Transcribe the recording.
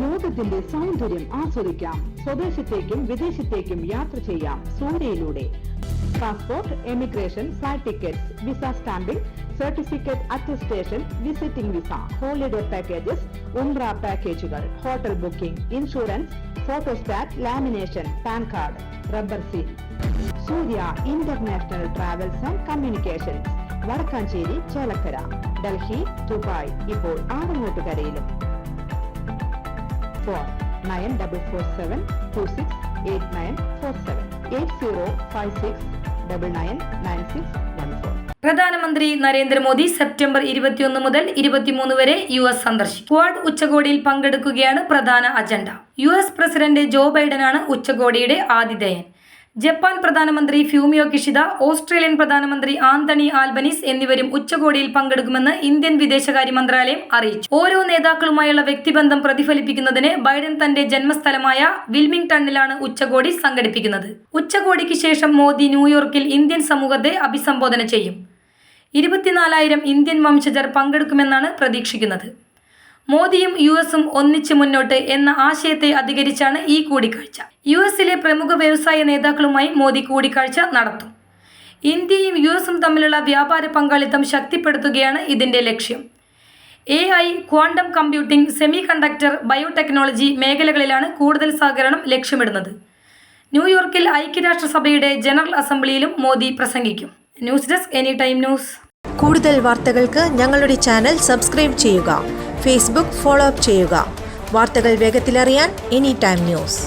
ലോകത്തിന്റെ സൗന്ദര്യം ആസ്വദിക്കാം. സ്വദേശത്തേക്കും വിദേശത്തേക്കും യാത്ര ചെയ്യാം സൂര്യയിലൂടെ. Passport, emigration, flight tickets, visa stamping, certificate attestation, visiting visa, holiday packages, ഉംറ പാക്കേജുകൾ, hotel booking, insurance, photostat, lamination, PAN card, rubber seal. Surya international travels and communications, Vadakkanchery, Chelakkara, Delhi, Dubai, ഇപ്പോൾ ആവങ്ങോട്ടുകരയിലും. ഫോൺ 9447268947 8056999614. പ്രധാനമന്ത്രി നരേന്ദ്രമോദി സെപ്റ്റംബർ 21 മുതൽ 23 വരെ US സന്ദർശിക്കും. ക്വാഡ് ഉച്ചകോടിയിൽ പങ്കെടുക്കുകയാണ് പ്രധാന അജണ്ട. US പ്രസിഡന്റ് ജോ ബൈഡനാണ് ഉച്ചകോടിയുടെ ആതിഥേയൻ. ജപ്പാൻ പ്രധാനമന്ത്രി ഫ്യൂമിയോ കിഷിദ, ഓസ്ട്രേലിയൻ പ്രധാനമന്ത്രി ആന്റണി ആൽബനീസ് എന്നിവരും ഉച്ചകോടിയിൽ പങ്കെടുക്കുമെന്ന് ഇന്ത്യൻ വിദേശകാര്യ മന്ത്രാലയം അറിയിച്ചു. ഓരോ നേതാക്കളുമായുള്ള വ്യക്തിബന്ധം പ്രതിഫലിപ്പിക്കുന്നതിന് ബൈഡൻ തന്റെ ജന്മസ്ഥലമായ വിൽമിംഗ്ടണിലാണ് ഉച്ചകോടി സംഘടിപ്പിക്കുന്നത്. ഉച്ചകോടിക്ക് ശേഷം മോദി ന്യൂയോർക്കിൽ ഇന്ത്യൻ സമൂഹത്തെ അഭിസംബോധന ചെയ്യും. 24,000 ഇന്ത്യൻ വംശജർ പങ്കെടുക്കുമെന്നാണ് പ്രതീക്ഷിക്കുന്നത്. മോദിയും US-ഉം ഒന്നിച്ച് മുന്നോട്ട് എന്ന ആശയത്തെ അധികരിച്ചാണ് ഈ കൂടിക്കാഴ്ച. US-ലെ പ്രമുഖ വ്യവസായ നേതാക്കളുമായി മോദി കൂടിക്കാഴ്ച നടത്തും. ഇന്ത്യയും US-ഉം തമ്മിലുള്ള വ്യാപാര പങ്കാളിത്തം ശക്തിപ്പെടുത്തുകയാണ് ഇതിന്റെ ലക്ഷ്യം. AI, quantum computing, semi conductor, biotechnology മേഖലകളിലാണ് കൂടുതൽ സഹകരണം ലക്ഷ്യമിടുന്നത്. ന്യൂയോർക്കിൽ ഐക്യരാഷ്ട്രസഭയുടെ ജനറൽ അസംബ്ലിയിലും മോദി പ്രസംഗിക്കും. News desk, any time news. കൂടുതൽ വാർത്തകൾക്ക് ഞങ്ങളുടെ ചാനൽ സബ്സ്ക്രൈബ് ചെയ്യുക. ഫേസ്ബുക്ക് ഫോളോ അപ്പ് ചെയ്യുക. വാർത്തകൾ വേഗത്തിലറിയാൻ എനി ടൈം ന്യൂസ്.